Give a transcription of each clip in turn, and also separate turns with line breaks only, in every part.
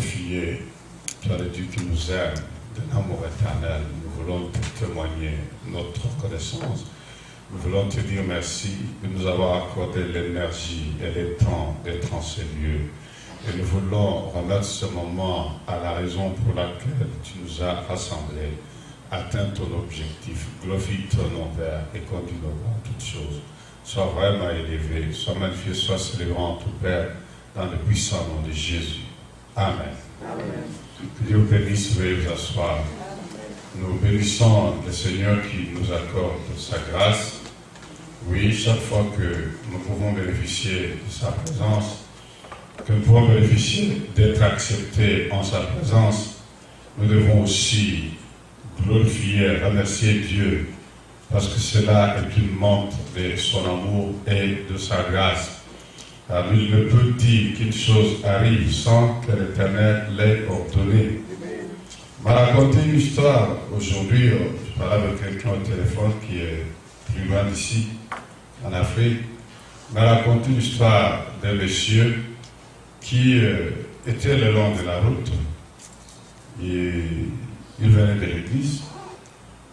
glorifier, toi le Dieu qui nous aime d'un amour éternel. Nous voulons te témoigner notre reconnaissance. Nous voulons te dire merci de nous avoir accordé l'énergie et le temps d'être en ces lieux. Et nous voulons remettre ce moment à la raison pour laquelle tu nous as rassemblés. Atteins ton objectif, glorifie ton nom, Père, et conduis-nous dans toutes choses. Sois vraiment élevé, sois magnifié, sois célébré en tout, Père, dans le puissant nom de Jésus. Amen. Amen. Que Dieu vous bénisse, veuillez vous asseoir. Nous bénissons le Seigneur qui nous accorde sa grâce. Oui, chaque fois que nous pouvons bénéficier de sa présence, que nous pouvons bénéficier d'être acceptés en sa présence, nous devons aussi glorifier, remercier Dieu, parce que cela est une montre de son amour et de sa grâce. Car il ne peut dire qu'une chose arrive sans que l'Éternel l'ait ordonné. Je m'a raconté une histoire aujourd'hui. Je parlais avec quelqu'un au téléphone qui est plus loin d'ici, en Afrique. Il m'a raconté une histoire d'un monsieur qui était le long de la route. Il venait de l'église,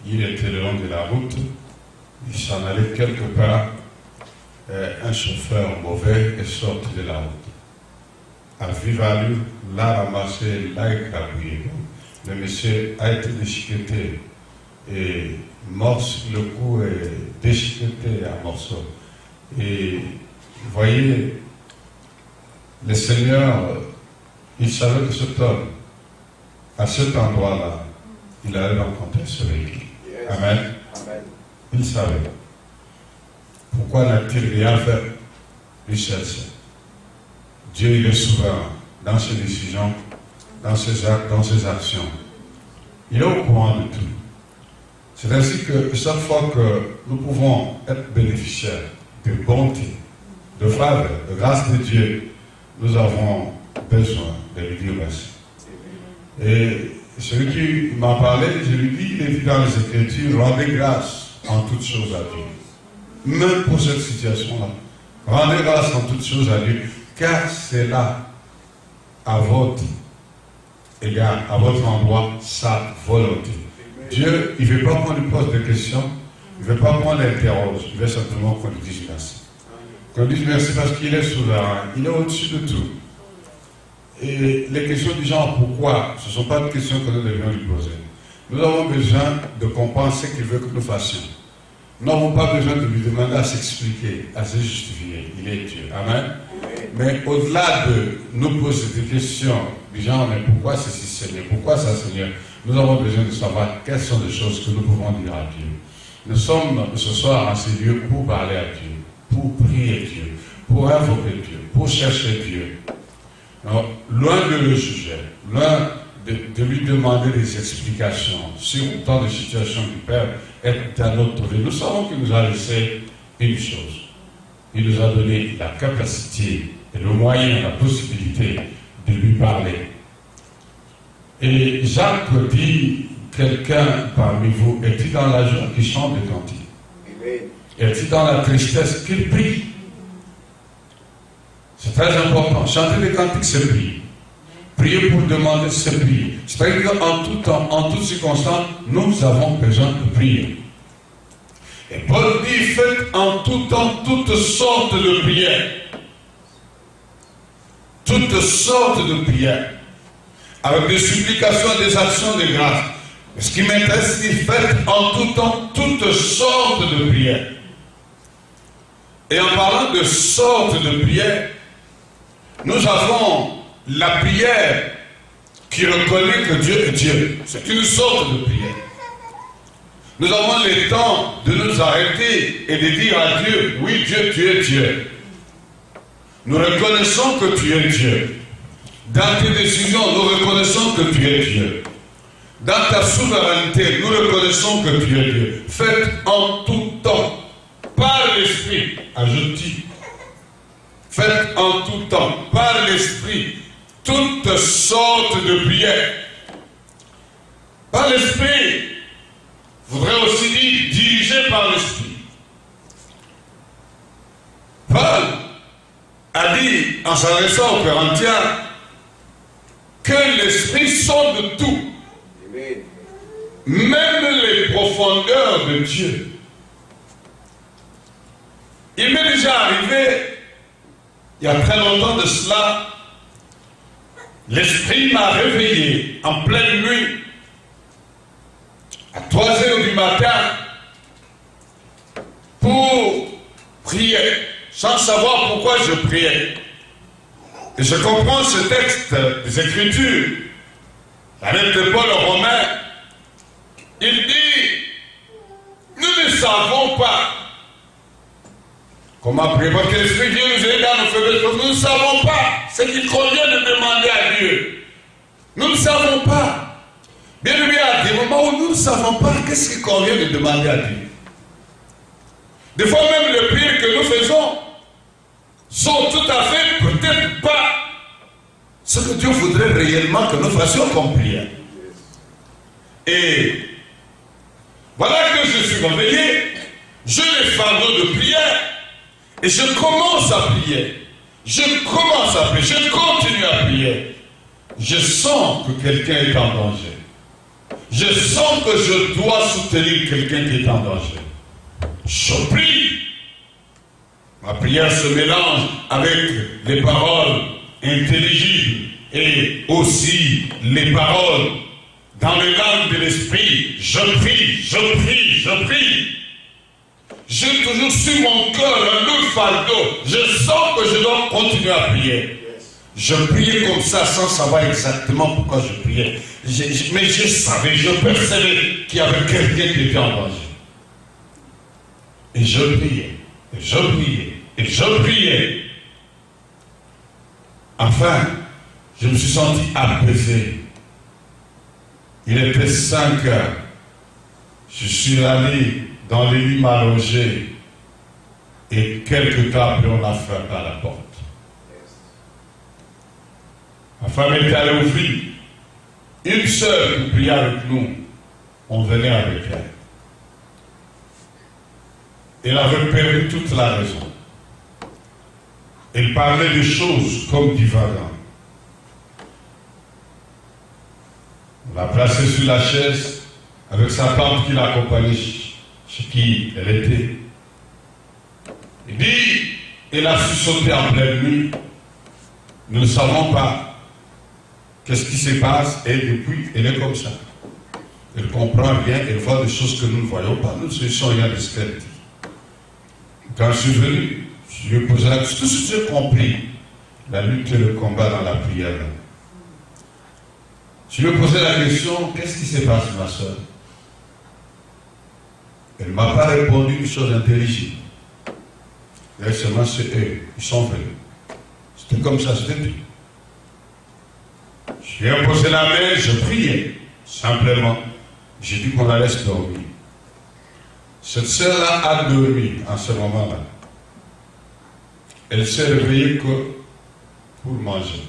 il était le long de la route, il s'en allait quelque part. Un chauffeur mauvais est sorti de la route. À vive allure, l'a ramassé, l'a écrabouillé. Le monsieur a été déchiqueté et le cou est déchiqueté à morceaux. Et vous voyez, le Seigneur, il savait que cet homme, à cet endroit-là, il allait rencontrer ce véhicule. Amen. Amen. Il savait. Pourquoi n'a-t-il rien fait? Il cherchait. Dieu, il est souverain dans ses décisions, dans ses actes, dans ses actions. Il est au courant de tout. C'est ainsi que chaque fois que nous pouvons être bénéficiaires de bonté, de faveur, de grâce de Dieu, nous avons besoin de lui dire merci. Et celui qui m'a parlé, je lui dis, il est dit dans les Écritures, rendez grâce en toutes choses à Dieu. Même pour cette situation-là. Rendez grâce en toutes choses à Dieu, car c'est là, à votre égard, à votre endroit, sa volonté. Dieu, il ne veut pas qu'on lui pose des questions, il ne veut pas qu'on l'interroge, il veut simplement qu'on lui dise merci. Qu'on lui dise merci parce qu'il est souverain, il est au-dessus de tout. Et les questions du genre pourquoi, ce ne sont pas des questions que nous devions lui poser. Nous avons besoin de comprendre ce qu'il veut que nous fassions. Nous n'avons pas besoin de lui demander à s'expliquer, à se justifier. Il est Dieu. Amen. Mais au-delà de nous poser des questions du genre, mais pourquoi ceci Seigneur, pourquoi ça Seigneur, nous avons besoin de savoir quelles sont les choses que nous pouvons dire à Dieu. Nous sommes ce soir en ces lieux pour parler à Dieu, pour prier Dieu, pour invoquer Dieu, pour chercher Dieu. Alors, loin de le juger, loin de lui demander des explications sur autant de situations qui peuvent être dans notre vie. Nous savons qu'il nous a laissé une chose. Il nous a donné la capacité et le moyen, la possibilité de lui parler. Et Jacques dit, quelqu'un parmi vous, est-il dans la joie qui chante des cantiques? Est-il dans la tristesse qu'il prie? C'est très important. Chanter des cantiques, c'est prier. Prier pour demander, c'est prier. C'est-à-dire qu'en tout temps, en toutes circonstances, nous avons besoin de prier. Et Paul dit, faites en tout temps toutes sortes de prières. Toutes sortes de prières. Avec des supplications, des actions de grâce. Ce qui m'intéresse, c'est faites en tout temps toutes sortes de prières. Et en parlant de sortes de prières, nous avons la prière qui reconnaît que Dieu est Dieu. C'est une sorte de prière. Nous avons le temps de nous arrêter et de dire à Dieu, oui Dieu, tu es Dieu. Nous reconnaissons que tu es Dieu. Dans tes décisions, nous reconnaissons que tu es Dieu. Dans ta souveraineté, nous reconnaissons que tu es Dieu. Faites en tout temps, par l'Esprit, ajoute-t-il. Faites en tout temps, par l'Esprit, toutes sortes de prières. Par l'Esprit, voudrait aussi dire dirigé par l'Esprit. Paul a dit, en s'adressant aux Corinthiens, que l'Esprit sonde tout. Même les profondeurs de Dieu. Il m'est déjà arrivé, il y a très longtemps de cela, l'Esprit m'a réveillé en pleine nuit, à 3 heures du matin, pour prier, sans savoir pourquoi je priais. Et je comprends ce texte des Écritures, la lettre de Paul aux Romains. Il dit, nous ne savons pas comment prier, parce que l'Esprit Dieu nous aide dans nos faiblesses. Nous ne savons pas ce qu'il convient de demander à Dieu. Nous ne savons pas. Bien aimé, à des moments où nous ne savons pas qu'est-ce qu'il convient de demander à Dieu. Des fois même les prières que nous faisons sont tout à fait peut-être pas ce que Dieu voudrait réellement que nous fassions comme prière. Et voilà que je suis réveillé, j'ai les fardeaux de prière et je commence à prier. Je commence à prier, je continue à prier. Je sens que quelqu'un est en danger. Je sens que je dois soutenir quelqu'un qui est en danger. Je prie. Ma prière se mélange avec les paroles intelligibles et aussi les paroles dans les langues de l'esprit. Je prie, je prie, je prie. J'ai toujours sur mon cœur un lourd fardeau. Je sens que je dois continuer à prier. Je priais comme ça sans savoir exactement pourquoi je priais. Mais je savais, je percevais qu'il y avait quelqu'un qui était en danger. Et je priais, et je priais, et je priais. Enfin, je me suis senti apaisé. Il était 5 heures. Je suis allé dans les lits m'allonger. Et quelques temps après, on a frappé à la porte. Ma femme était allée ouvrir. Une sœur qui priait avec nous, on venait avec elle. Elle avait perdu toute la raison. Elle parlait des choses comme divagant. On l'a placée sur la chaise avec sa tante qui l'accompagnait, chez qui elle était. Il dit, elle a su sauter en pleine nuit. Nous ne savons pas qu'est-ce qui se passe et depuis, elle est comme ça. Elle comprend rien, elle voit des choses que nous ne voyons pas. Nous ne sachons rien de ce qu'elle dit. Quand je suis venu, je lui ai posé la question. Tout ce que j'ai compris, la lutte et le combat dans la prière. Je lui ai posé la question, qu'est-ce qui se passe, ma soeur? Elle ne m'a pas répondu une chose intelligible. Et seulement c'est eux, ils sont venus. C'était comme ça, c'était tout. Je lui ai posé la main, je priais, simplement. J'ai dit qu'on la laisse dormir. Cette sœur-là a dormi en ce moment-là. Elle s'est réveillée que pour manger.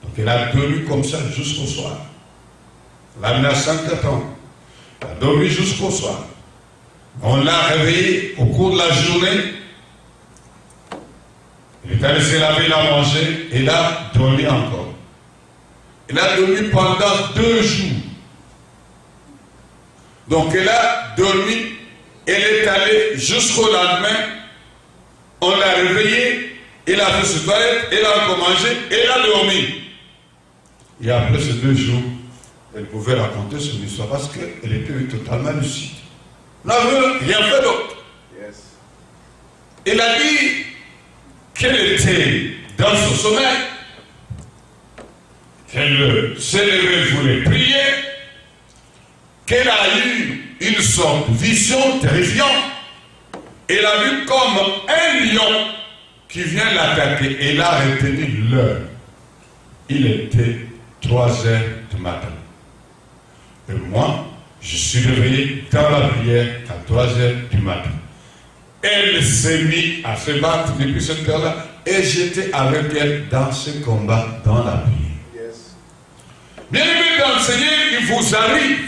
Donc elle a dormi comme ça jusqu'au soir. Elle a mis à 104 ans. Elle a dormi jusqu'au soir. On l'a réveillée au cours de la journée. Elle est allée se laver, elle a mangé, et elle a dormi encore. Elle a dormi pendant 2 jours. Donc elle a dormi, elle est allée jusqu'au lendemain, on l'a réveillée, elle a fait ses toilettes, elle a encore mangé, elle a dormi. Et après ces 2 jours, elle pouvait raconter son histoire parce qu'elle était totalement lucide. Elle n'avait rien fait d'autre. Elle a dit qu'elle était dans son sommeil, qu'elle s'est levée, elle voulait prier, qu'elle a eu une sorte de vision terrifiante. Elle a vu comme un lion qui vient l'attaquer. Elle a retenu l'heure. Il était 3 heures du matin. Et moi, je suis réveillé dans la prière à 3 heures du matin. Elle s'est mise à se battre depuis cette heure-là et j'étais avec elle dans ce combat dans la prière. Bien aimé dans le Seigneur, il vous arrive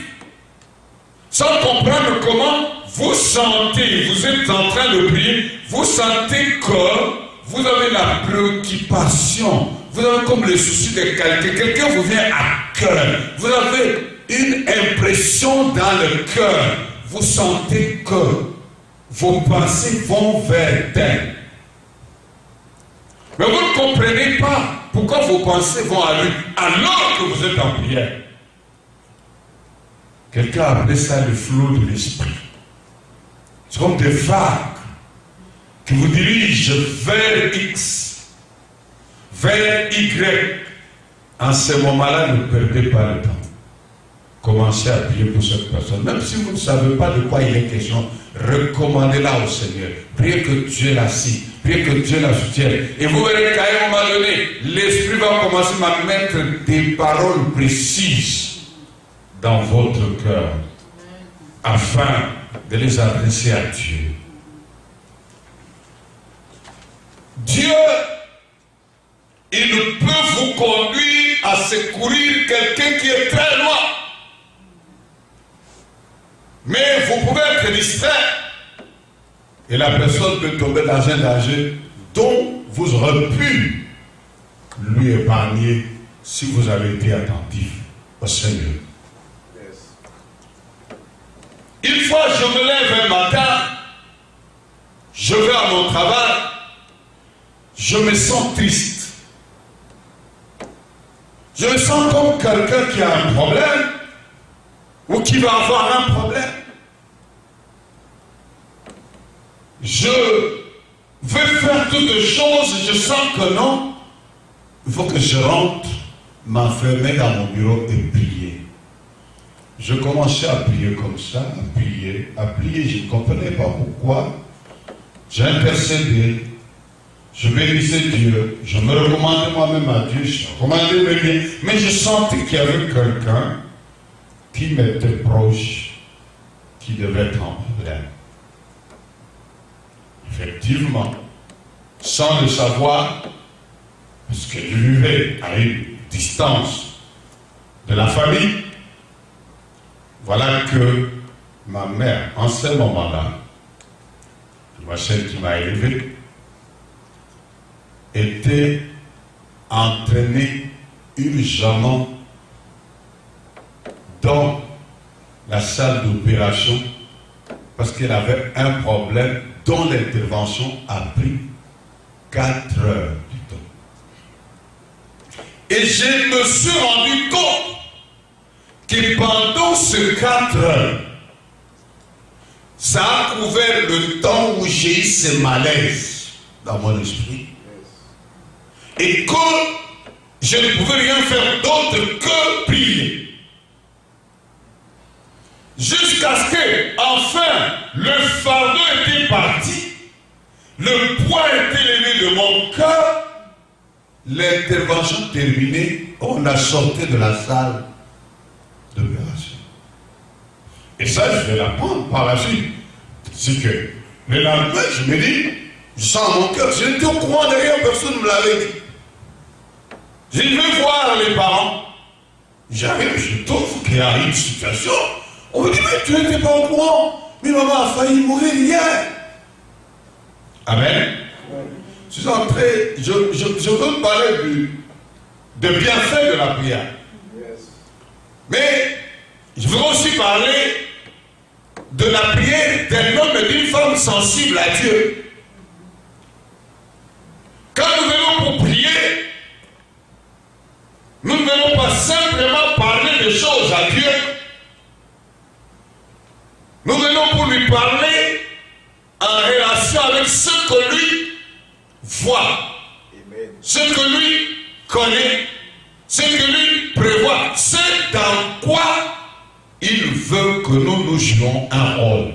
sans comprendre comment vous sentez, vous êtes en train de prier, vous sentez que vous avez la préoccupation, vous avez comme le souci de quelqu'un. Quelqu'un vous vient à cœur. Vous avez une impression dans le cœur. Vous sentez que vos pensées vont vers elle. Mais vous ne comprenez pas pourquoi vos pensées vont à lui alors que vous êtes en prière. Quelqu'un a appelé ça le flot de l'esprit. C'est comme des vagues qui vous dirigent vers X, vers Y. En ce moment-là, ne perdez pas le temps. Commencez à prier pour cette personne. Même si vous ne savez pas de quoi il est question, recommandez-la au Seigneur. Priez que Dieu l'assiste. Priez que Dieu la soutienne. Et vous verrez qu'à un moment donné, l'Esprit va commencer à mettre des paroles précises dans votre cœur afin de les adresser à Dieu. Dieu, il peut vous conduire à secourir quelqu'un qui est très loin. Mais vous pouvez être distrait. Et la personne peut tomber dans un danger dont vous aurez pu lui épargner si vous avez été attentif au Seigneur. Une fois, je me lève un matin, je vais à mon travail, je me sens triste. Je me sens comme quelqu'un qui a un problème ou qui va avoir un problème. Je vais faire toutes choses, je sens que non. Il faut que je rentre, m'enfermer dans mon bureau et prier. Je commençais à prier comme ça, à prier. Je ne comprenais pas pourquoi. J'ai intercédé. Je bénissais Dieu. Je me recommandais moi-même à Dieu. Je recommandais mes biens. Mais je sentais qu'il y avait quelqu'un qui m'était proche, qui devait être en problème. Effectivement, sans le savoir, parce que je vivais à une distance de la famille, voilà que ma mère, en ce moment-là, celle qui m'a élevé, était entraînée urgemment dans la salle d'opération parce qu'elle avait un problème dont l'intervention a pris 4 heures du temps. Et je me suis rendu compte que pendant ces 4 heures, ça a couvert le temps où j'ai eu ce malaise dans mon esprit. Et que je ne pouvais rien faire d'autre que prier. Jusqu'à ce que, enfin, le fardeau était parti, le poids était levé de mon cœur, l'intervention terminée, on a sorti de la salle d'opération. Et ça, je vais l'apprendre par la suite. C'est que le lendemain, je me dis, je sens mon cœur, je n'étais au courant de rien, personne ne me l'avait dit. Je vais voir les parents. J'arrive, je trouve qu'il y a une situation. On me dit, mais tu n'étais pas au courant. Mais maman a failli mourir hier. Amen. Je suis entré, je veux parler de bienfait de la prière. Mais je veux aussi parler de la prière d'un homme et d'une femme sensible à Dieu. Quand nous venons pour prier, nous ne venons pas simplement parler de choses à Dieu. Nous venons pour lui parler en relation avec ce que lui voit, ce que lui connaît, ce que lui prévoit, ce dans quoi il veut que nous jouions un rôle.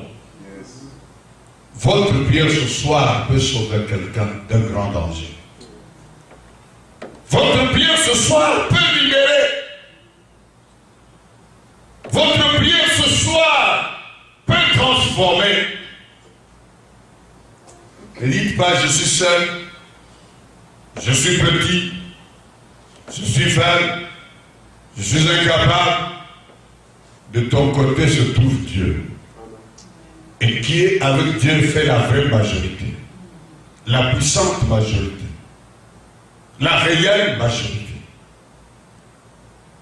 Votre prière ce soir peut sauver quelqu'un d'un grand danger. Votre prière ce soir peut libérer. Votre prière ce soir peut transformer. Ne dites pas je suis seul, je suis petit, je suis faible, je suis incapable. De ton côté se trouve Dieu. Et qui est avec Dieu fait la vraie majorité. La puissante majorité. la réelle majorité.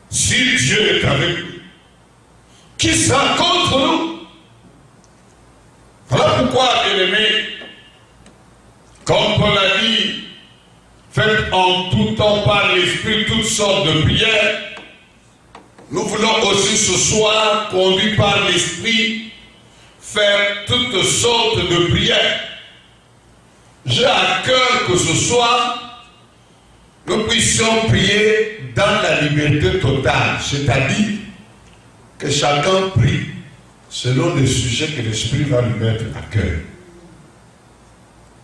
Si Dieu est avec nous, qui sera contre nous? Voilà pourquoi, bien-aimés, comme Paul a dit, faites en tout temps par l'Esprit toutes sortes de prières. Nous voulons aussi ce soir, conduits par l'Esprit, faire toutes sortes de prières. J'ai à cœur que ce soir, nous puissions prier dans la liberté totale, c'est-à-dire que chacun prie selon les sujets que l'Esprit va lui mettre à cœur.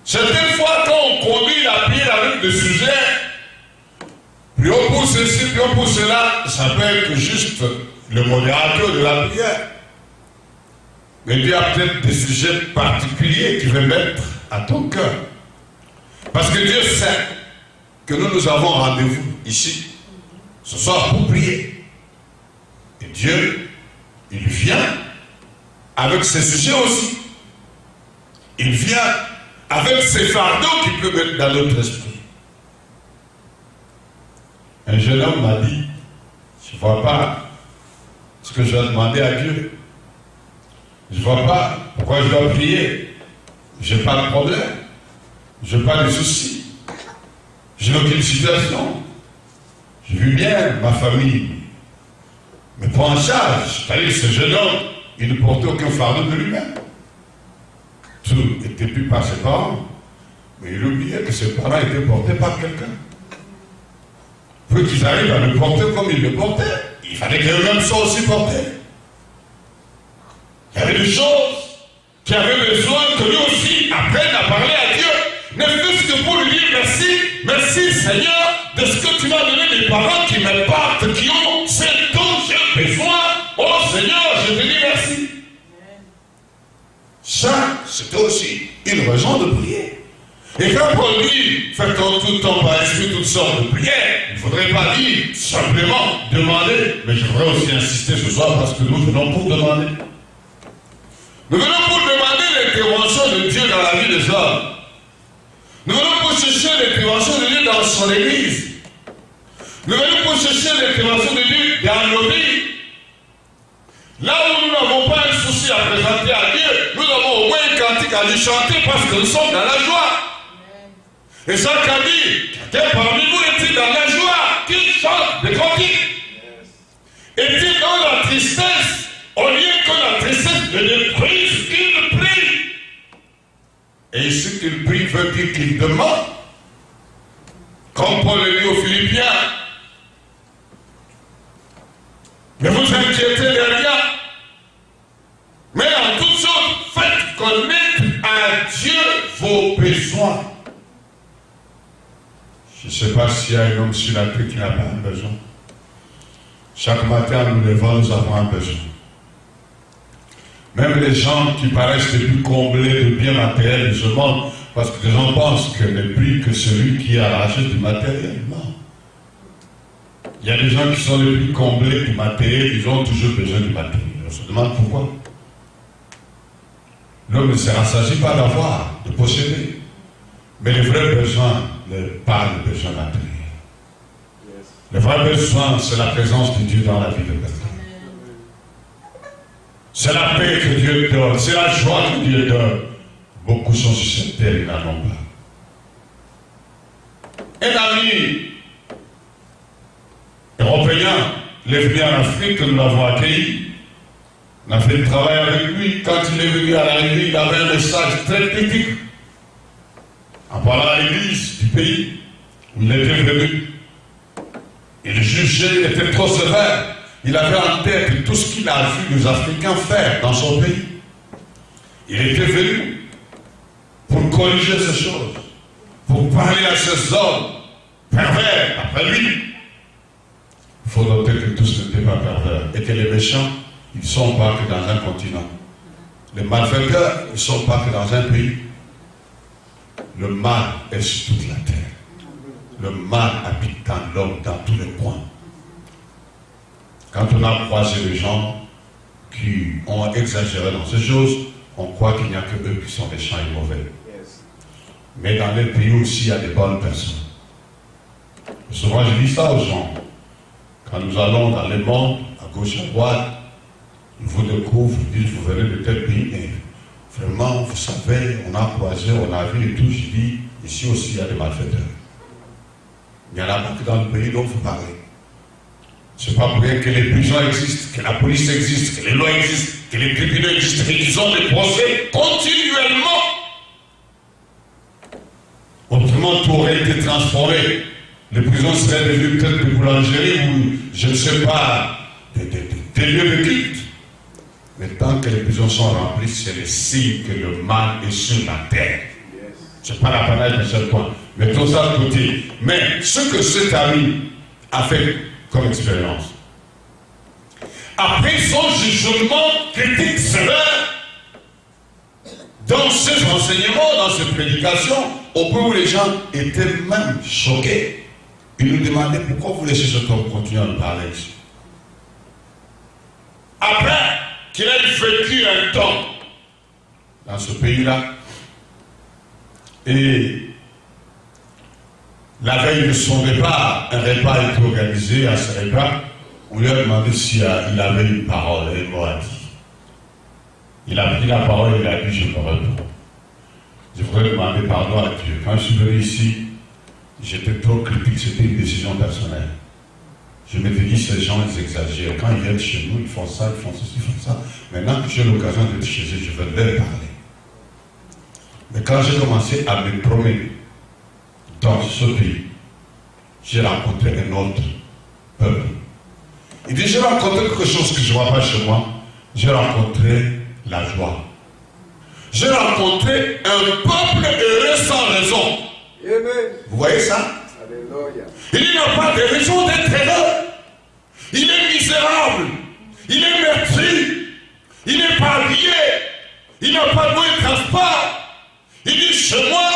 Certaines fois, quand on conduit la prière avec des sujets, prions pour ceci, prions pour cela, ça peut être juste le modérateur de la prière. Mais Dieu a peut-être des sujets particuliers qu'il veut mettre à ton cœur. Parce que Dieu sait que nous avons rendez-vous ici, ce soir, pour prier. Et Dieu, il vient avec ses sujets aussi. Il vient avec ses fardeaux qu'il peut mettre dans notre esprit. Un jeune homme m'a dit, je ne vois pas ce que je dois demander à Dieu. Je ne vois pas pourquoi je dois prier. Je n'ai pas de problème. Je n'ai pas de soucis. Je n'ai aucune situation. Je vis bien ma famille. Mais prends en charge. C'est-à-dire que ce jeune homme, il ne portait aucun fardeau de lui-même. Tout était pris par ses parents. Mais il oubliait que ses parents étaient portés par quelqu'un. Pour qu'ils arrivent à le porter comme ils le portaient, il fallait qu'eux-mêmes soient aussi portés. Il y avait des choses qui avaient besoin que lui aussi apprenne à parler à Dieu. Ne fût-ce que pour lui dire merci, merci Seigneur de ce que tu m'as donné des parents qui me partent, qui ont ce dont j'ai besoin. Oh Seigneur, je te dis merci. Ça, c'était aussi une raison de prier. Et quand Paul dit, faites en tout temps par esprit toutes sortes de prières, il ne faudrait pas dire simplement demander, mais je voudrais aussi insister ce soir parce que nous venons pour demander. Nous venons pour demander l'intervention de Dieu dans la vie des hommes. Nous venons pour chercher l'intervention de Dieu dans son église. Nous venons pour chercher l'intervention de Dieu dans nos vies. Là où nous n'avons pas un souci à présenter à Dieu, nous avons au moins un cantique à lui chanter parce que nous sommes dans la joie. Et Jacques a dit, quelqu'un parmi nous est-il dans la joie, qu'il chante des cantiques. Est-il dans la tristesse, au lieu que la tristesse ne détruise, qu'il prie. Et ce qu'il prie veut dire qu'il demande. Comme Paul le dit aux Philippiens, ne vous inquiétez de rien, mais en toutes choses, faites connaître à Dieu vos besoins. Je ne sais pas s'il y a un homme sur la terre qui n'a pas un besoin. Chaque matin, en nous levant, nous avons un besoin. Même les gens qui paraissent les plus comblés de biens matériels, ils se mentent parce que les gens pensent que ne prie que celui qui a la richesse du matériel. Non. Il y a des gens qui sont les plus comblés du matériel, ils ont toujours besoin du matériel. On se demande pourquoi. L'homme ne se rassasie pas d'avoir, de posséder. Mais le vrai besoin n'est pas le besoin matériel. Le vrai besoin, c'est la présence de Dieu dans la vie de quelqu'un. C'est la paix que Dieu donne, c'est la joie que Dieu donne. Beaucoup sont sur cette terre, ils n'en ont pas. Un ami européen, il est venu en Afrique, nous l'avons accueilli. On a fait le travail avec lui. Quand il est venu à l'arrivée, il avait un message très critique. En parlant à l'église du pays où il était venu, il jugeait, il était trop sévère. Il avait en tête tout ce qu'il a vu les Africains faire dans son pays. Il était venu pour corriger ces choses, pour parler à ces hommes pervers après lui. Il faut noter que tous n'étaient pas pervers et que les méchants, ils ne sont pas que dans un continent. Les malfaiteurs, ils ne sont pas que dans un pays. Le mal est sur toute la terre. Le mal habite dans l'homme, dans tous les coins. Quand on a croisé les gens qui ont exagéré dans ces choses, on croit qu'il n'y a que eux qui sont méchants et mauvais. Mais dans les pays aussi, il y a des bonnes personnes. Souvent, je dis ça aux gens. Quand nous allons dans le monde, à gauche, à droite, ils vous découvrent, ils disent, vous venez de tel pays, mais vraiment, vous savez, on a croisé, on a vu et tout. Je dis, ici aussi, il y a des malfaiteurs. Il y en a pas que dans le pays dont vous parlez. C'est pas pour rien que les prisons existent, que la police existe, que les lois existent, que les tribunaux existent, et qu'ils ont des procès continuellement. Autrement, tout aurait été transformé. Les prisons seraient devenues peut-être des boulangeries ou, je ne sais pas, des lieux de culte. Mais tant que les prisons sont remplies, c'est le signe que le mal est sur la terre. Ce n'est pas l'apanage d'un seul point. Mettons ça de côté. Mais ce que cet ami a fait comme expérience, après son jugement critique sévère, dans ses enseignements, dans ses prédications, au point où les gens étaient même choqués, il nous demandait pourquoi vous laissez cet homme continuer à nous parler ici. Après qu'il ait vécu un temps dans ce pays-là, et la veille de son départ, un repas a été organisé à ce repas. On lui a demandé s'il avait une parole, et il m'a dit. Il a pris la parole et il a dit, je me réponds. Je voudrais demander pardon à Dieu. Quand je suis venu ici, j'étais trop critique, c'était une décision personnelle. Je m'étais dit, ces gens, ils exagèrent. Quand ils viennent chez nous, ils font ça, ils font ceci, ils font ça. Maintenant que j'ai l'occasion d'être chez eux, je veux leur parler. Mais quand j'ai commencé à me promener dans ce pays, j'ai rencontré un autre peuple. Il dit, j'ai rencontré quelque chose que je ne vois pas chez moi. J'ai rencontré la joie. J'ai rencontré un peuple heureux sans raison. Amen. Vous voyez ça? Alléluia. Il n'a pas de raison d'être heureux. Il est misérable. Il est meurtri. Il n'est pas habillé. Il n'a pas de moyen de transport. Il dit, chez moi,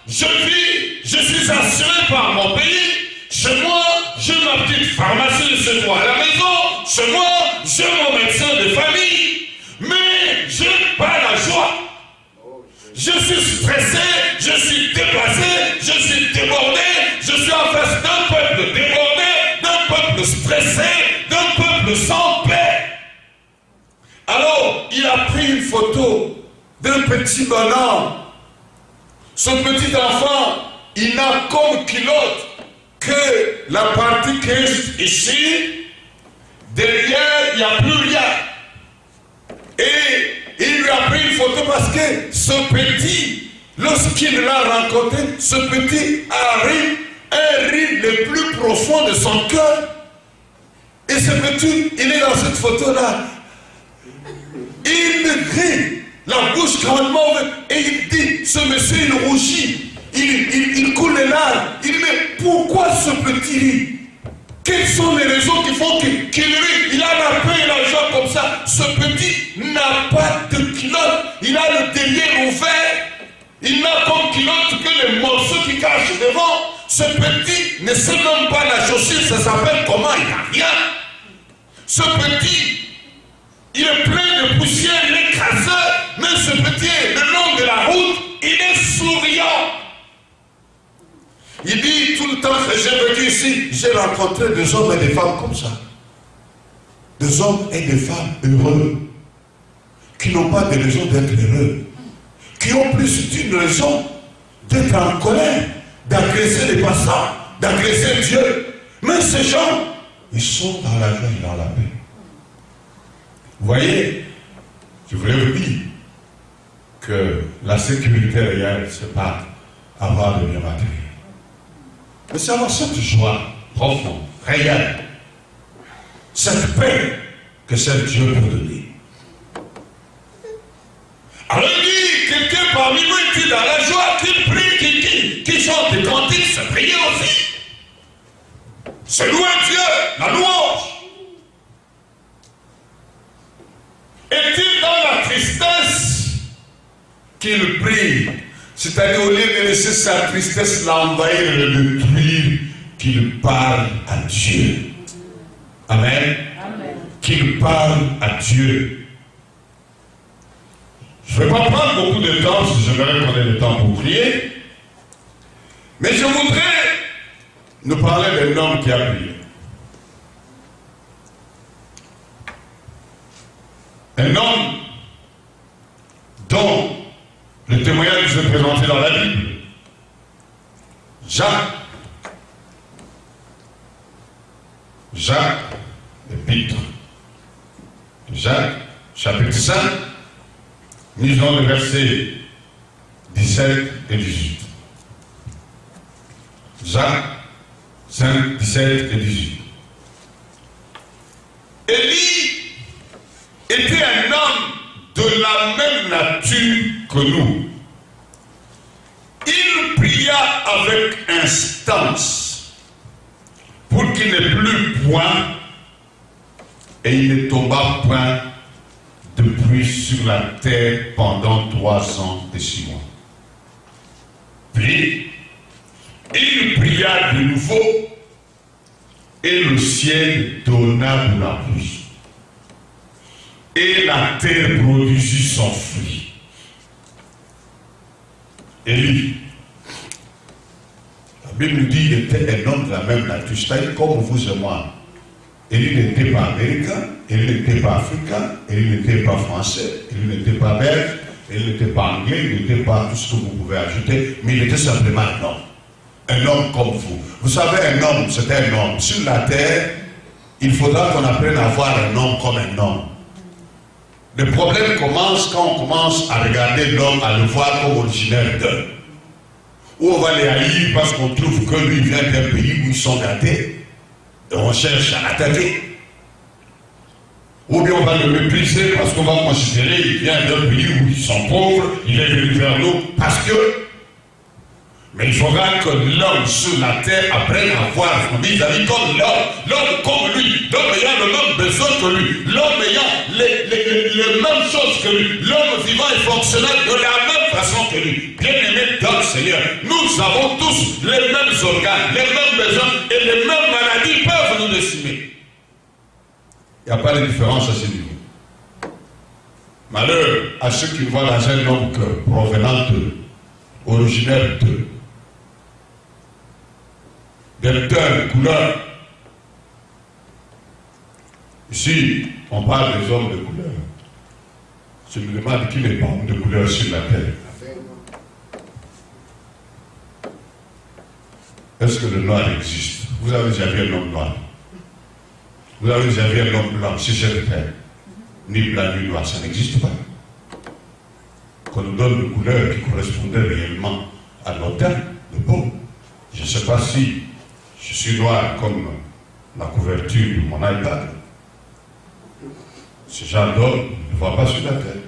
je vis, je suis assuré par mon pays. Chez moi, j'ai ma petite pharmacie chez moi à la maison. Chez moi, j'ai mon médecin de famille. Mais je n'ai pas la joie. Je suis stressé, je suis dépassé, je suis débordé. Je suis en face d'un peuple débordé, d'un peuple stressé, d'un peuple sans paix. Alors, il a pris une photo d'un petit bonhomme. Ce petit enfant, il n'a comme culotte que la partie qui est ici. Derrière, il n'y a plus rien. Et il lui a pris une photo parce que ce petit, lorsqu'il l'a rencontré, ce petit a ri, un rire le plus profond de son cœur. Et ce petit, il est dans cette photo-là. Il rit, la bouche grandement ouverte, et il dit, ce monsieur, il rougit, il coule les larmes. Il dit, mais pourquoi ce petit rit? Quelles sont les raisons qui font qu'il rit? Il a la paix et la joie comme ça. Ce petit n'a pas de culotte. Il a le derrière ouvert. Il n'a comme culotte que les morceaux qui cachent devant. Ce petit ne sait même pas la chaussure. Ça s'appelle comment? Il n'a rien. Ce petit, il est plein de poussière, il est craseux. Mais ce petit, le long de la route, il est souriant. Il dit, tout le temps que j'ai vécu ici, j'ai rencontré des hommes et des femmes comme ça. Des hommes et des femmes heureux, qui n'ont pas de raison d'être heureux, qui ont plus d'une raison d'être en colère, d'agresser les passants, d'agresser Dieu. Mais ces gens, ils sont dans la joie et dans la paix. Vous voyez, je voulais vous dire que la sécurité réelle, ce n'est pas avoir de biens matériels. Mais c'est avoir cette joie profonde, réelle, cette paix que seul Dieu peut donner. Alors il dit, quelqu'un parmi nous était dans la joie, qui prie, qui chante des cantiques, c'est prier aussi. C'est louer Dieu, la louange. Est-il dans la tristesse qu'il prie? C'est-à-dire, au lieu de laisser sa tristesse l'envahir et le détruire, qu'il parle à Dieu. Amen. Amen. Qu'il parle à Dieu. Je ne vais pas prendre beaucoup de temps, parce que je verrai qu'on ait le temps pour prier. Mais je voudrais nous parlait d'un homme qui a prié. Un homme dont le témoignage nous est présenté dans la Bible. Jacques, l'épître de Jacques, chapitre 5, nous lisons les versets 17 et 18. Jacques 5, 17 et 18. Élie était un homme de la même nature que nous. Il pria avec instance pour qu'il n'ait plus point, et il ne tomba point de pluie sur la terre pendant 3 ans et 6 mois. Puis, il pria de nouveau, et le ciel donna de la pluie. Et la terre produisit son fruit. Élie, la Bible nous dit qu'il était un homme de la même nature, c'est-à-dire comme vous et moi. Élie n'était pas américain, Élie n'était pas africain, Élie n'était pas français, Élie n'était pas belge, Élie n'était pas anglais, il n'était pas tout ce que vous pouvez ajouter, mais il était simplement un homme. Un homme comme vous. Vous savez, un homme, c'est un homme. Sur la terre, il faudra qu'on apprenne à voir un homme comme un homme. Le problème commence quand on commence à regarder l'homme, à le voir comme originaire d'eux. Ou on va les haïr parce qu'on trouve que lui vient d'un pays où ils sont gâtés. Et on cherche à l'attaquer. Ou bien on va le mépriser parce qu'on va considérer qu'il vient d'un pays où ils sont pauvres, il est venu vers nous parce que... Mais il faudra que l'homme sur la terre apprenne à voir son vis-à-vis comme l'homme comme lui, l'homme ayant le même besoin que lui, l'homme ayant les mêmes choses que lui, l'homme vivant et fonctionnant de la même façon que lui. Bien-aimés dans le Seigneur, nous avons tous les mêmes organes, les mêmes besoins et les mêmes maladies peuvent nous décimer. Il n'y a pas de différence à ce niveau. Malheur à ceux qui voient dans un homme provenant d'eux, originaire d'eux, de telle couleur. Ici, on parle des hommes de couleur. Je me demande qui n'est pas homme de couleur sur la terre. Est-ce que le noir existe? Vous avez déjà vu un homme noir? Vous avez déjà vu un homme blanc sur cette terre? Ni blanc ni noir, ça n'existe pas. Qu'on nous donne une couleur qui correspondait réellement à notre teint de peau. Je ne sais pas si je suis noir comme la couverture de mon iPad. Ce genre d'homme ne va pas sur la terre.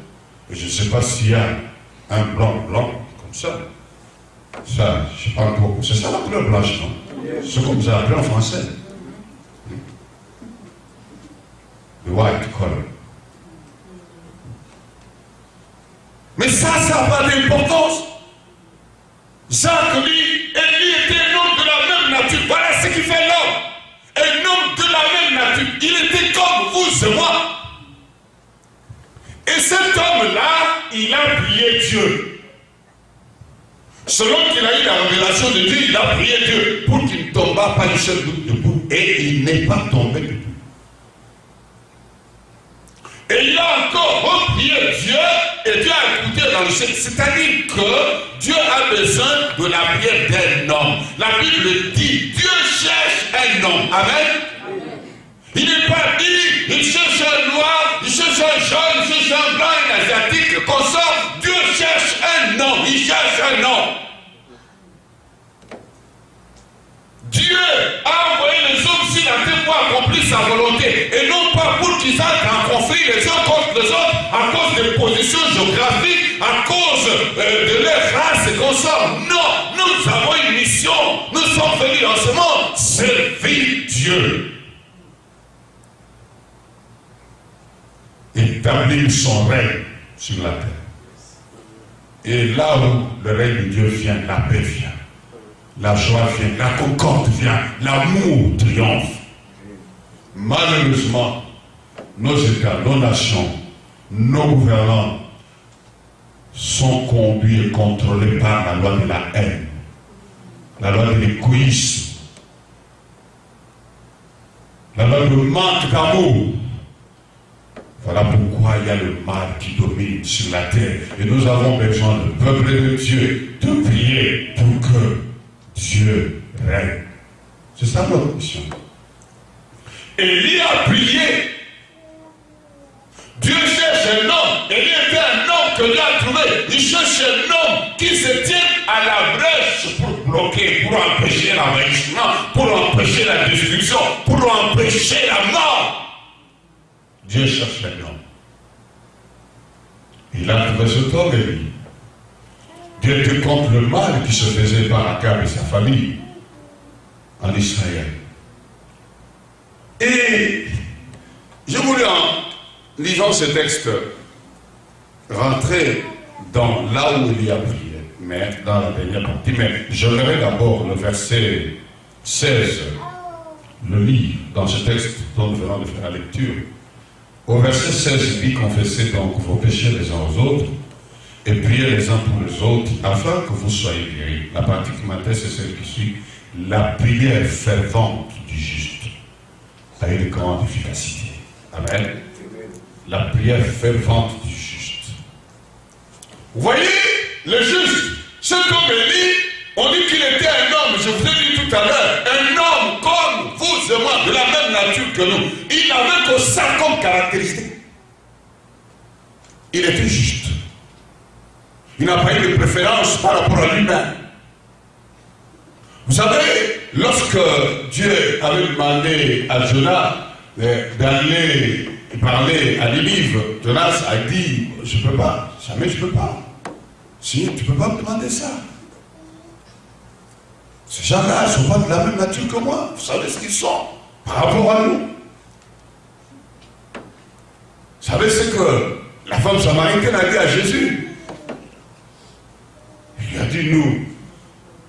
Et je ne sais pas s'il y a un blanc comme ça. Ça, je ne sais pas encore. C'est ça la couleur blanche, non? C'est comme vous appelez en français. The white color. Mais ça n'a pas d'importance. Jacques, lui, Élie était un homme de la même nature. Voilà ce qui fait l'homme. Un homme de la même nature. Il était comme vous et moi. Et cet homme-là, il a prié Dieu. Selon qu'il a eu la révélation de Dieu, il a prié Dieu pour qu'il ne tombe pas une seule goutte de boue. Et il n'est pas tombé du tout. Et il a encore reprié Dieu, et Dieu a écouté dans le ciel. C'est-à-dire que Dieu a besoin de la prière d'un homme. La Bible dit, Dieu cherche un homme. Amen. Il n'est pas dit, il cherche un noir, il cherche un jaune, il cherche un blanc, un asiatique, qu'on sort. Dieu cherche un homme, il cherche un homme. Dieu a envoyé les hommes sur la terre pour accomplir sa volonté et non pas pour qu'ils aillent en conflit les uns contre les autres à cause des positions géographiques, à cause de leur race et consorts. Non, nous avons une mission. Nous sommes venus dans ce monde servir Dieu. Établir son règne sur la terre. Et là où le règne de Dieu vient, la paix vient. La joie vient, la concorde vient, l'amour triomphe. Malheureusement, nos États, nos nations, nos gouvernants sont conduits et contrôlés par la loi de la haine, la loi de l'égoïsme, Dans le manque d'amour. Voilà pourquoi il y a le mal qui domine sur la terre. Et nous avons besoin, le peuple de Dieu, de prier pour que Dieu règne. C'est ça notre mission. Élie a prié. Dieu cherche un homme. Élie était un homme que Dieu a trouvé. Il cherche un homme qui se tient à la brèche pour bloquer, pour empêcher l'envahissement, pour empêcher la destruction, pour empêcher la mort. Dieu cherche un homme. Il a trouvé ce homme, Élie. Dieu était contre le mal qui se faisait par Akab et sa famille en Israël. Et je voulais, en lisant ce texte, rentrer dans là où il y a prié, mais dans la dernière partie. Mais je lirai d'abord le verset 16, le livre, dans ce texte dont nous venons de faire la lecture. Au verset 16, il dit: confessez donc vos péchés les uns aux autres et priez les uns pour les autres afin que vous soyez guéris. La partie qui m'intéresse, c'est celle qui suit: la prière fervente du juste a une grande efficacité. Amen. La prière fervente du juste. Vous voyez, le juste, cet homme Élie, on dit qu'il était un homme, je vous ai dit tout à l'heure, un homme comme vous et moi, de la même nature que nous. Il avait que ça comme caractéristique. Il était juste. Il n'a pas eu de préférence par rapport à lui-même. Vous savez, lorsque Dieu avait demandé à Jonas d'aller parler à Ninive, Jonas a dit: je ne peux pas, jamais je ne peux pas. Si, tu ne peux pas me demander ça. Ces gens-là ne sont pas de la même nature que moi. Vous savez ce qu'ils sont par rapport à nous. Vous savez ce que la femme samaritaine a dit à Jésus? Il a dit: nous,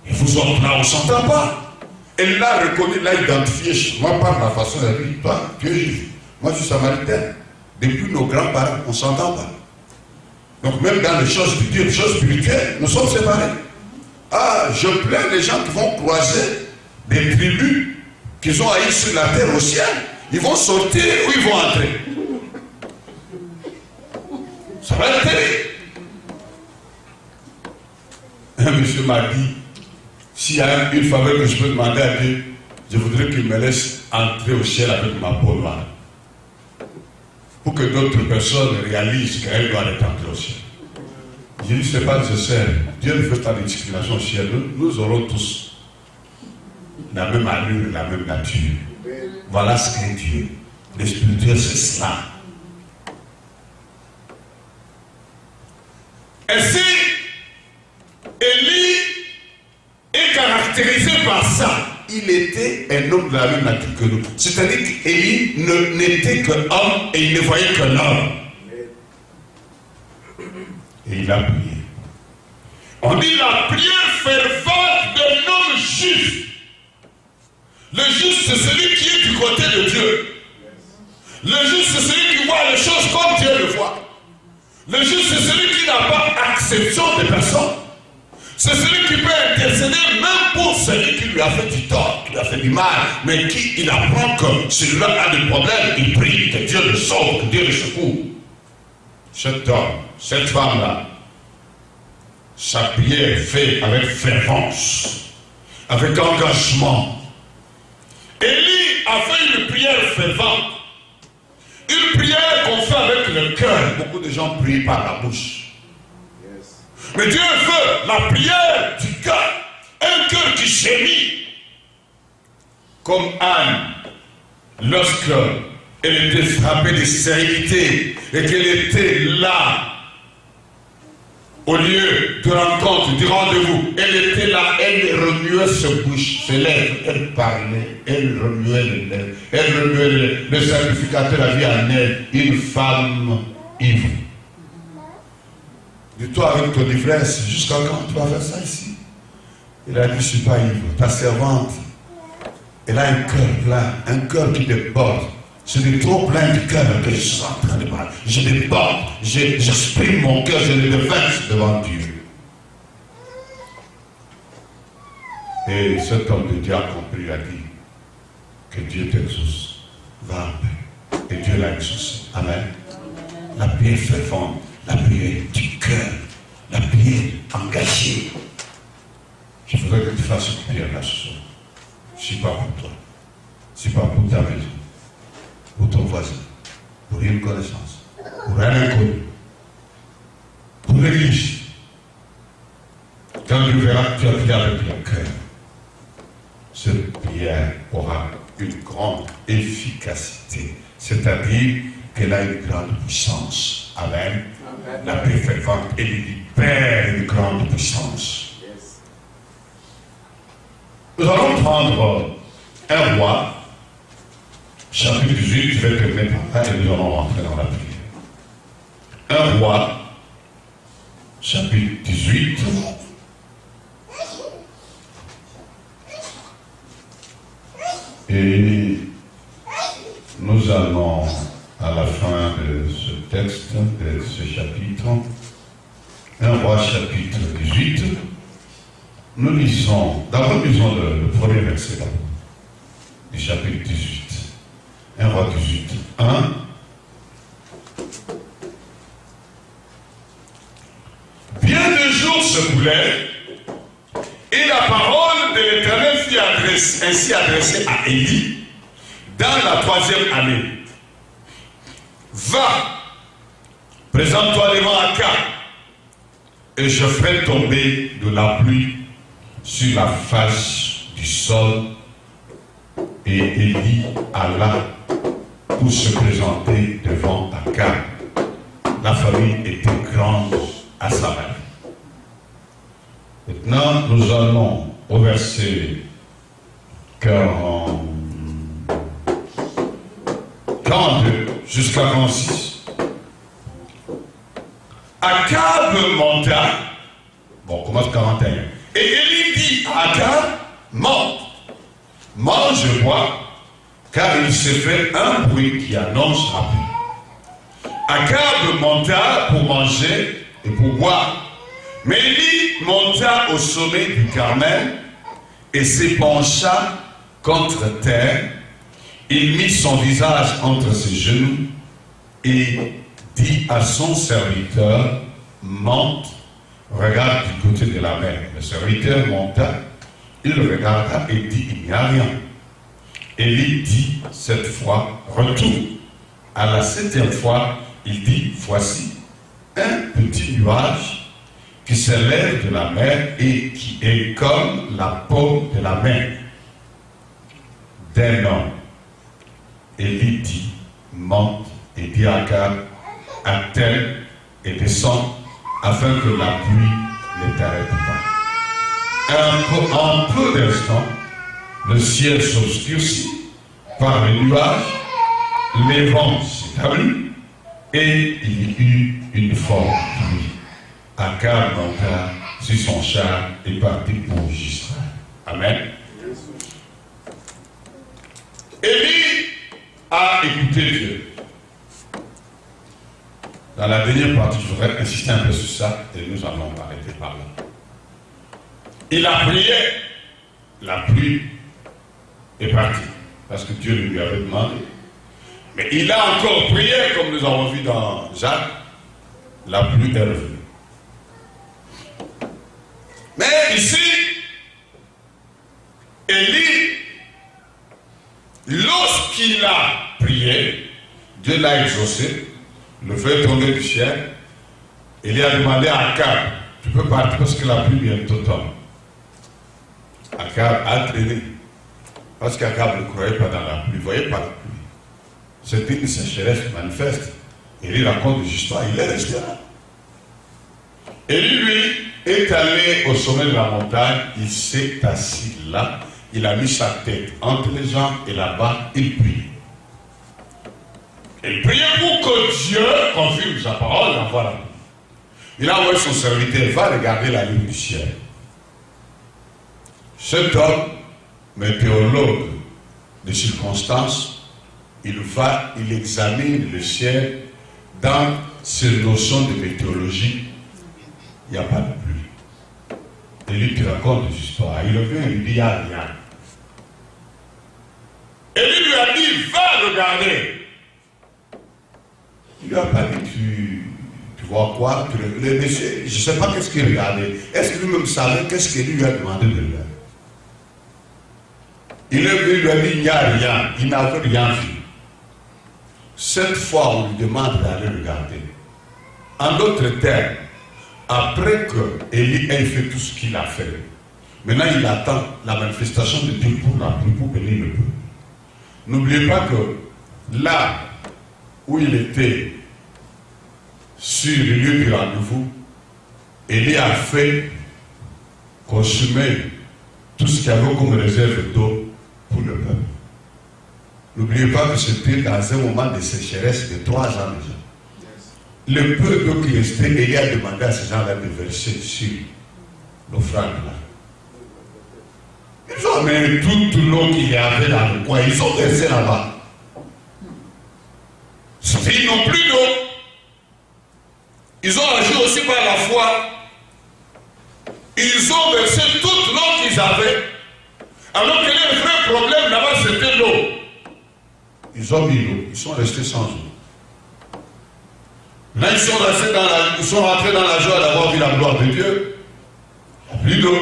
et vous autres là, on ne s'entend pas. Elle l'a reconnu, l'a identifié chez moi par la façon de dire: toi, tu es juif, moi je suis samaritain. Depuis nos grands-parents, on ne s'entend pas. Donc même dans les choses de Dieu, les choses spirituelles, nous sommes séparés. Ah, je plains les gens qui vont croiser des tribus qu'ils ont haïs sur la terre au ciel. Ils vont sortir ou ils vont entrer. Ça va être terrible. Un monsieur m'a dit: s'il y a une faveur que je peux demander à Dieu, je voudrais qu'il me laisse entrer au ciel avec ma peau noire. Pour que d'autres personnes réalisent qu'elles doivent être entrées au ciel. Je dis: c'est pas nécessaire. Dieu ne fait pas de discrimination au ciel. Nous aurons tous la même allure, la même nature. Voilà ce qu'est Dieu. Le spirituel, c'est cela. Ainsi, Élie est caractérisé par ça. Il était un homme de la même nature que nous. C'est-à-dire qu'Élie n'était qu'un homme et il ne voyait qu'un homme. Et il a prié. On dit la prière fervente d'un homme juste. Le juste, c'est celui qui est du côté de Dieu. Le juste, c'est celui qui voit les choses comme Dieu le voit. Le juste, c'est celui qui n'a pas acception des personnes. C'est celui qui peut intercéder même pour celui qui lui a fait du tort, qui lui a fait du mal, mais qui il apprend que celui-là a des problèmes, il prie, que Dieu le sauve, que Dieu le secoue. Cet homme, cette femme-là, sa prière est faite avec fervence, avec engagement. Élie a fait une prière fervente, une prière qu'on fait avec le cœur. Beaucoup de gens prient par la bouche. Mais Dieu veut la prière du cœur, un cœur qui gémit. Comme Anne, lorsque elle était frappée de sérénité et qu'elle était là, au lieu de rencontre, du rendez-vous, elle était là, elle remuait ses bouches, ses lèvres, elle parlait, elle remuait les lèvres, elle remuait les lèvres. Le sacrificateur a vu en elle une femme ivre. Dis-toi avec ton ivresse, jusqu'à quand tu vas faire ça ici? Il a dit: je ne suis pas ivre. Ta servante, elle a un cœur plein, un cœur qui déborde. C'est de trop plein de cœur que je suis en train de parler. Je déborde, j'exprime mon cœur, je le déverse devant Dieu. Et cet homme de Dieu a compris, il a dit: que Dieu t'exauce. va en paix. Et Dieu l'a exaucé. Amen. La prière fervente, la prière du cœur, la prière engagée. Je voudrais que tu fasses cette prière-là ce soir. Je ne suis pas pour toi. Ce n'est pas pour ta maison, pour ton voisin, pour une connaissance, pour un inconnu, pour l'église. Quand tu verras que tu as prié avec le cœur, cette prière aura une grande efficacité, c'est-à-dire qu'elle a une grande puissance. Amen. Amen. La prière fervente, elle libère une grande puissance. Yes. Nous allons prendre un roi, chapitre 18, je vais terminer par là et nous allons rentrer dans la prière. Un roi, chapitre 18. Et nous allons à la fin de ce texte, de ce chapitre, un roi chapitre 18, nous lisons, d'abord lisons le premier verset du chapitre 18. Un roi 18, 1. Bien de jours se coulaient, et la parole de l'Éternel fut ainsi adressée à Élie dans la 3e année. Va, présente-toi devant Akab, et je ferai tomber de la pluie sur la face du sol. Et Élie alla pour se présenter devant Akab. La famille était grande à Samarie. Maintenant, nous allons au verset 42 jusqu'à 46. Akab monta, bon, on commence 41. Et Élie dit à Akab, monte, mange et bois, car il s'est fait un bruit qui annonce la pluie. Akab monta pour manger et pour boire. Mais Élie monta au sommet du Carmel et s'épancha contre terre. Il mit son visage entre ses genoux et dit à son serviteur, monte, regarde du côté de la mer. Le serviteur monta, il regarda et dit, il n'y a rien. Élie dit cette fois, retourne. À la 7e fois, il dit, voici un petit nuage qui s'élève de la mer et qui est comme la paume de la main d'un homme. Élie dit, monte et dit à Akab, attelle et descend afin que la pluie ne t'arrête pas. En peu d'instants, le ciel s'obscurcit par les nuages, les vents s'établissent et il y eut une forte pluie. Akab monta sur son char et partit pour Israël. Amen. Élie a écouté Dieu. Dans la dernière partie, je voudrais insister un peu sur ça et nous allons arrêter par là. Il a prié, la pluie est partie parce que Dieu lui avait demandé. Mais il a encore prié, comme nous avons vu dans Jacques, la pluie est revenue. Mais ici, Élie, lorsqu'il a prié, Dieu l'a exaucé, le feu est tombé du ciel, il a demandé à Akab, tu peux partir parce que la pluie bientôt tombe. Akab a traîné, parce qu'Akab ne croyait pas dans la pluie, il ne voyait pas la pluie. C'était une sécheresse manifeste. Élie raconte des histoires, il est resté là. Élie, lui, est allé au sommet de la montagne, il s'est assis là, il a mis sa tête entre les jambes et là-bas, il prie. Il priait pour que Dieu confirme sa parole, il envoie la pluie. Il a envoyé son serviteur, va regarder la ligne du ciel. Cet homme, météorologue de circonstances, il examine le ciel dans ses notions de météorologie. Il n'y a pas de pluie. Et lui te raconte des histoires. Il revient et lui dit, il n'y a rien. Et lui a dit, dit, va regarder. Il lui a pas dit, tu vois quoi? Le monsieur, je ne sais pas qu'est-ce qu'il regardait. Est-ce que lui-même savait qu'est-ce qu'il lui a demandé de faire? Il est venu, il lui a dit, il n'y a rien. Il n'avait rien vu. Cette fois, on lui demande d'aller regarder. En d'autres termes, après que Élie ait fait tout ce qu'il a fait, maintenant il attend la manifestation de Dieu pour la pluie, pour bénir le peuple. N'oubliez pas que là où il était sur le lieu du rendez-vous, Élie a fait consumer tout ce qu'il y avait comme réserve d'eau pour le peuple. N'oubliez pas que c'était dans un moment de sécheresse de 3 ans déjà. Le peu d'eau qui restait, Élie a demandé à ces gens-là de verser sur l'offrande là. Ils ont amené toute l'eau qu'il y avait dans le coin, ils ont versé là-bas. Ils n'ont plus d'eau. Ils ont agi aussi par la foi. Ils ont versé toute l'eau qu'ils avaient. Alors que le vrai problème là-bas, c'était l'eau. Ils ont mis l'eau. Ils sont restés sans eau. Là, ils sont rentrés dans la joie d'avoir vu la gloire de Dieu. Il n'y a plus d'eau.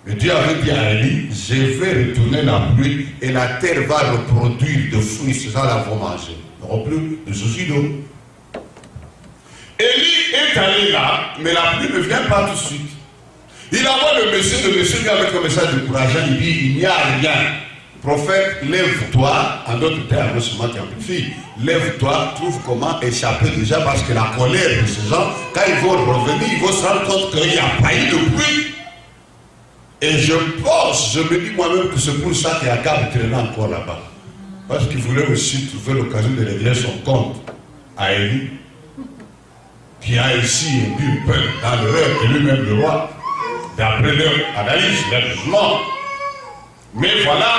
Mais Dieu avait dit à Élie, je vais retourner la pluie et la terre va reproduire de fruits, ces gens-là vont manger. Il n'y aura plus de soucis d'eau. Élie est allé là, mais la pluie ne vient pas tout de suite. Il envoie le monsieur vient avec un message décourageant, il dit, il n'y a rien. Prophète, lève-toi, en d'autres termes, c'est moi qui amplifie, lève-toi, trouve comment échapper déjà, parce que la colère de ces gens, quand ils vont revenir, ils vont se rendre compte qu'il n'y a pas eu de pluie. Et je pense, je me dis moi-même que c'est pour ça qu'Akab traînait encore là-bas. Parce qu'il voulait aussi trouver l'occasion de régler son compte à Élie, qui a ici induit le peuple dans l'erreur que lui-même le roi, d'après leur analyse, leur jugement. Mais voilà,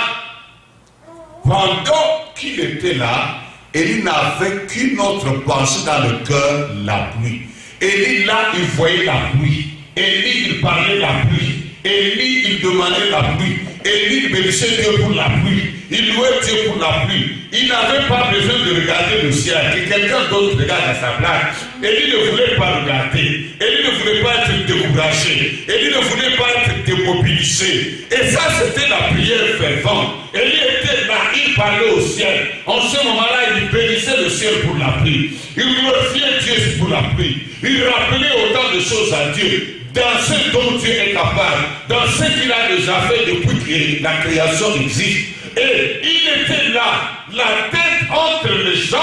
pendant qu'il était là, Élie n'avait qu'une autre pensée dans le cœur, la pluie. Élie là, il voyait la pluie. Élie, il parlait la pluie. Élie, il demandait la pluie. Élie, il bénissait Dieu pour la pluie. Il louait Dieu pour la pluie. Il n'avait pas besoin de regarder le ciel, que quelqu'un d'autre regarde à sa place. Élie ne voulait pas regarder. Élie ne voulait pas être découragé. Élie ne voulait pas être démobilisé. Et ça, c'était la prière fervente. Élie était là, il parlait au ciel. En ce moment-là, il bénissait le ciel pour la pluie. Il glorifiait Dieu pour la pluie. Il rappelait autant de choses à Dieu. Dans ce dont Dieu est capable, dans ce qu'il a déjà fait depuis que la création existe. Et il était là, la tête entre les jambes,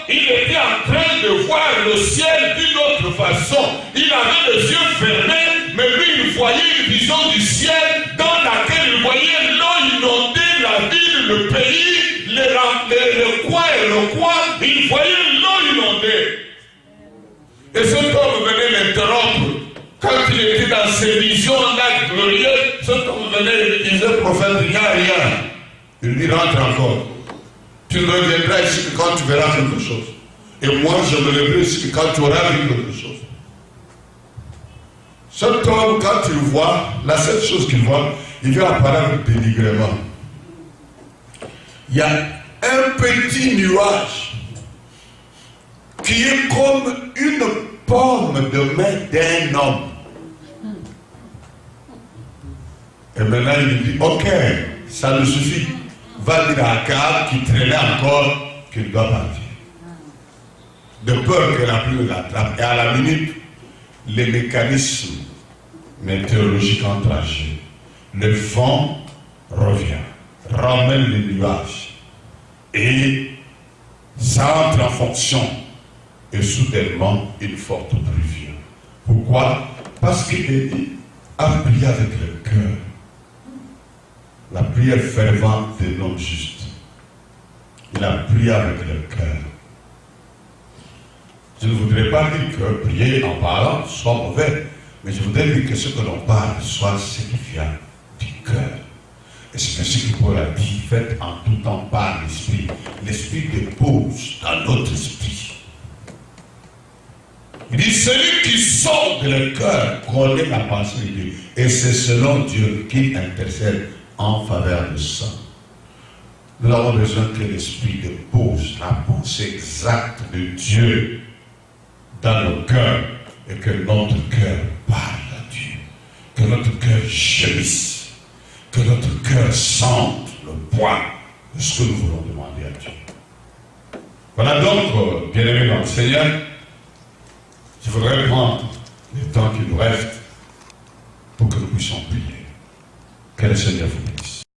il était en train de voir le ciel d'une autre façon. Il avait les yeux fermés, mais lui il voyait une vision du ciel dans laquelle il voyait l'eau inonder la ville, le pays, le coin et le coin. Il voyait l'eau inonder. Et cet homme venait l'interrompre. Quand il était dans ces visions-là glorieuses, cet homme venait et lui disait, prophète, il n'y a rien. Il lui rentre encore. Tu ne reviendras ici que quand tu verras quelque chose. Et moi, je me lèverai ici que quand tu auras vu quelque chose. Cet homme, quand il voit, la seule chose qu'il voit, il vient apparaître dénigrement. Il y a un petit nuage qui est comme une paume de main d'un homme. Et maintenant il dit, ok, ça ne suffit. Va dire à Akab qui traînait encore qu'il doit partir. De peur que la pluie l'attrape. Et à la minute, les mécanismes météorologiques ont agi. Le vent revient, ramène les nuages. Et ça entre en fonction. Et soudainement, une forte pluie vient. Pourquoi? Parce qu'il a prié avec le cœur. La prière fervente de l'homme juste. Il a prié avec le cœur. Je ne voudrais pas dire que prier en parlant soit mauvais, mais je voudrais dire que ce que l'on parle soit ce qui vient du cœur. Et c'est ainsi que Paul a dit, faites en tout temps par l'esprit. L'esprit dépose dans notre esprit. Il dit, celui qui sort de le cœur connaît la pensée de Dieu. Et c'est selon Dieu qu'il intercède en faveur de ça. Nous avons besoin que l'Esprit dépose la pensée exacte de Dieu dans nos cœurs et que notre cœur parle à Dieu, que notre cœur gémisse, que notre cœur sente le poids de ce que nous voulons demander à Dieu. Voilà donc, bien-aimés dans le Seigneur, il faudrait prendre le temps qui nous reste pour que nous puissions prier. Que le Seigneur vous bénisse.